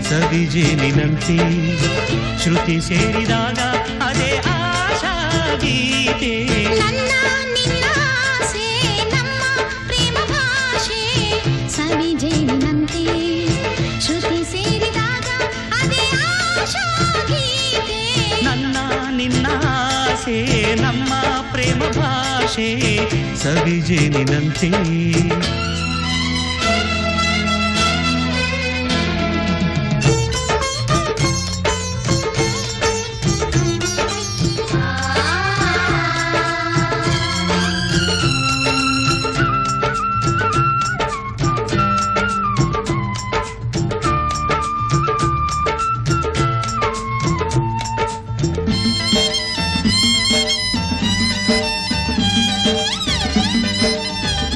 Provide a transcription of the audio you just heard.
ಸವಿಜೇನಿನಂತೆ ಶ್ರುತಿ ಸೇರಿದಾಗ ಅದೇ ಆಶಾ ಗೀತೆ. ನನ್ನ ನಿನ್ನ ಆಸೆ ನಮ್ಮ ಪ್ರೇಮ ಭಾಷೆ ಸವಿಜೇನಿನಂತೆ ಶ್ರುತಿ ಸೇರಿದಾಗ ಅದೇ ಆಶಾ ಗೀತೆ. ನನ್ನ ನಿನ್ನ ಆಸೆ ನಮ್ಮ ಪ್ರೇಮ ಭಾಷೆ ಸವಿಜೇನಿನಂತೆ.